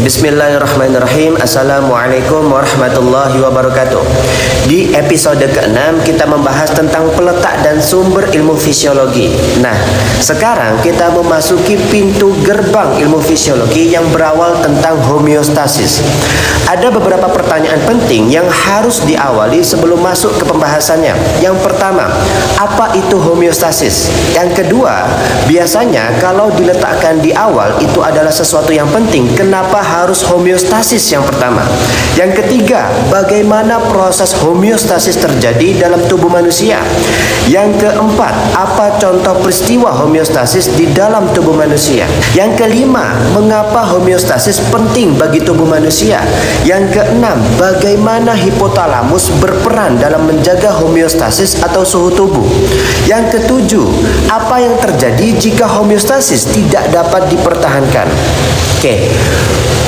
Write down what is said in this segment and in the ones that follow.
Bismillahirrahmanirrahim. Assalamualaikum warahmatullahi wabarakatuh. Di episode ke-6 kita membahas tentang peletak dan sumber ilmu fisiologi. Nah, sekarang kita memasuki pintu gerbang ilmu fisiologi yang berawal tentang homeostasis. Ada beberapa pertanyaan penting yang harus diawali sebelum masuk ke pembahasannya. Yang pertama, apa itu homeostasis? Yang kedua, biasanya kalau diletakkan di awal itu adalah sesuatu yang penting. Kenapa harus homeostasis yang pertama? Yang ketiga, bagaimana proses homeostasis terjadi dalam tubuh manusia? Yang keempat, apa contoh peristiwa homeostasis di dalam tubuh manusia? Yang kelima, mengapa homeostasis penting bagi tubuh manusia? Yang keenam, bagaimana hipotalamus berperan dalam menjaga homeostasis atau suhu tubuh? Yang ketujuh, apa yang terjadi jika homeostasis tidak dapat dipertahankan? Oke.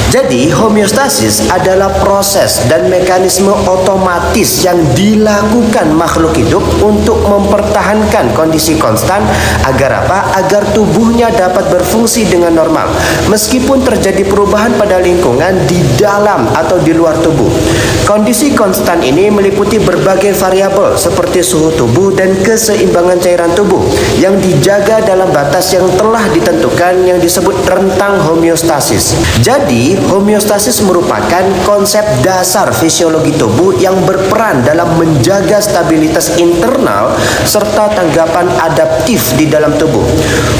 Jadi homeostasis adalah proses dan mekanisme otomatis yang dilakukan makhluk hidup untuk mempertahankan kondisi konstan agar apa? Agar tubuhnya dapat berfungsi dengan normal meskipun terjadi perubahan pada lingkungan di dalam atau di luar tubuh. Kondisi konstan ini meliputi berbagai variabel seperti suhu tubuh dan keseimbangan cairan tubuh yang dijaga dalam batas yang telah ditentukan yang disebut rentang homeostasis. Jadi homeostasis merupakan konsep dasar fisiologi tubuh yang berperan dalam menjaga stabilitas internal serta tanggapan adaptif di dalam tubuh.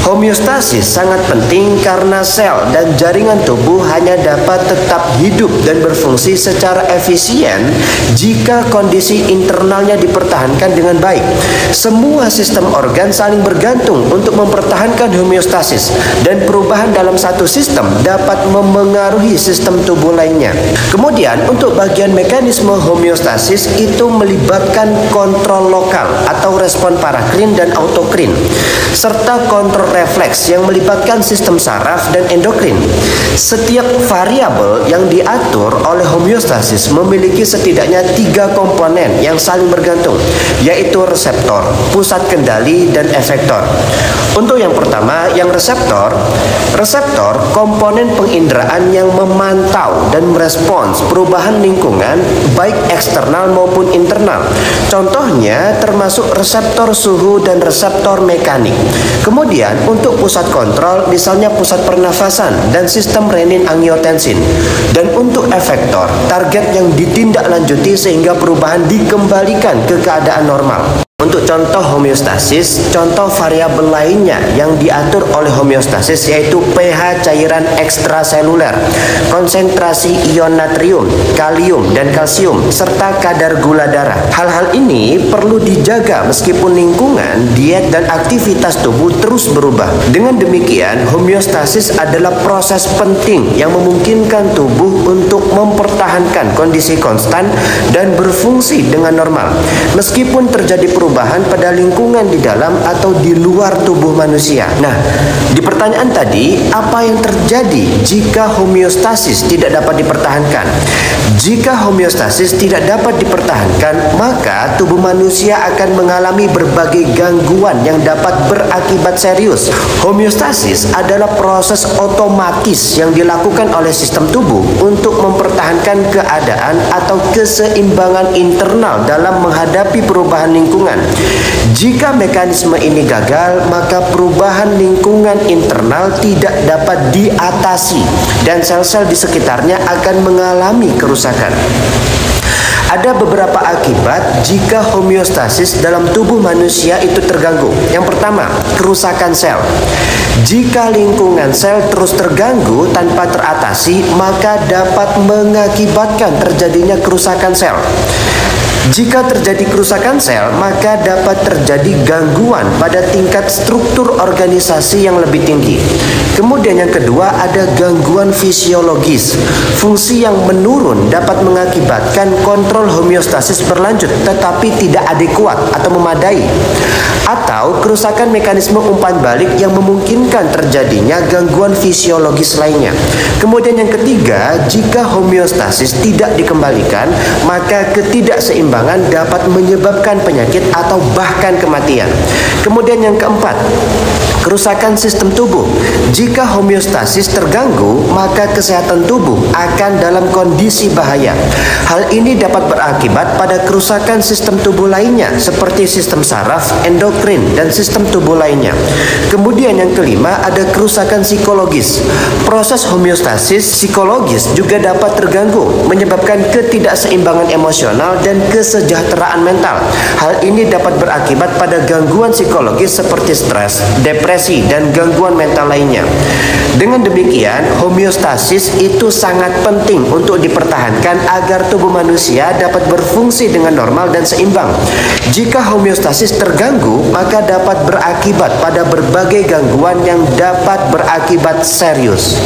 Homeostasis sangat penting karena sel dan jaringan tubuh hanya dapat tetap hidup dan berfungsi secara efisien jika kondisi internalnya dipertahankan dengan baik. Semua sistem organ saling bergantung untuk mempertahankan homeostasis dan perubahan dalam satu sistem dapat memengaruhi sistem tubuh lainnya. Kemudian untuk bagian mekanisme homeostasis itu melibatkan kontrol lokal atau respon parakrin dan autokrin serta kontrol refleks yang melibatkan sistem saraf dan endokrin. Setiap variabel yang diatur oleh homeostasis memiliki setidaknya 3 komponen yang saling bergantung, yaitu reseptor, pusat kendali, dan efektor. Untuk yang pertama, yang reseptor komponen penginderaan yang memantau dan merespons perubahan lingkungan baik eksternal maupun internal. Contohnya termasuk reseptor suhu dan reseptor mekanik. Kemudian untuk pusat kontrol misalnya pusat pernafasan dan sistem renin-angiotensin. Dan untuk efektor, target yang ditindaklanjuti sehingga perubahan dikembalikan ke keadaan normal. Untuk contoh homeostasis, contoh variabel lainnya yang diatur oleh homeostasis yaitu pH cairan ekstraseluler, konsentrasi ion natrium, kalium, dan kalsium, serta kadar gula darah. Hal-hal ini perlu dijaga meskipun lingkungan, diet, dan aktivitas tubuh terus berubah. Dengan demikian, homeostasis adalah proses penting yang memungkinkan tubuh untuk mempertahankan kondisi konstan dan berfungsi dengan normal meskipun terjadi perubahan pada lingkungan di dalam atau di luar tubuh manusia. Nah, di pertanyaan tadi, apa yang terjadi jika homeostasis tidak dapat dipertahankan? Jika homeostasis tidak dapat dipertahankan, maka tubuh manusia akan mengalami berbagai gangguan yang dapat berakibat serius. Homeostasis adalah proses otomatis yang dilakukan oleh sistem tubuh untuk mempertahankan keadaan atau keseimbangan internal dalam menghadapi perubahan lingkungan. Jika mekanisme ini gagal, maka perubahan lingkungan internal tidak dapat diatasi dan sel-sel di sekitarnya akan mengalami kerusakan. Ada beberapa akibat jika homeostasis dalam tubuh manusia itu terganggu. Yang pertama, kerusakan sel. Jika lingkungan sel terus terganggu tanpa teratasi, maka dapat mengakibatkan terjadinya kerusakan sel. Jika terjadi kerusakan sel, maka dapat terjadi gangguan pada tingkat struktur organisasi yang lebih tinggi. Kemudian yang kedua, ada gangguan fisiologis. Fungsi yang menurun dapat mengakibatkan kontrol homeostasis berlanjut tetapi tidak adekuat atau memadai. Atau kerusakan mekanisme umpan balik yang memungkinkan terjadinya gangguan fisiologis lainnya. Kemudian yang ketiga, jika homeostasis tidak dikembalikan, maka ketidakseimbangan keseimbangan dapat menyebabkan penyakit atau bahkan kematian. Kemudian yang keempat, kerusakan sistem tubuh. Jika homeostasis terganggu, maka kesehatan tubuh akan dalam kondisi bahaya. Hal ini dapat berakibat pada kerusakan sistem tubuh lainnya seperti sistem saraf, endokrin, dan sistem tubuh lainnya. Kemudian yang kelima, ada kerusakan psikologis. Proses homeostasis psikologis juga dapat terganggu, menyebabkan ketidakseimbangan emosional dan kesejahteraan mental. Hal ini dapat berakibat pada gangguan psikologis seperti stres, depresi, dan gangguan mental lainnya. Dengan demikian, homeostasis itu sangat penting untuk dipertahankan agar tubuh manusia dapat berfungsi dengan normal dan seimbang. Jika homeostasis terganggu, maka dapat berakibat pada berbagai gangguan yang dapat berakibat serius.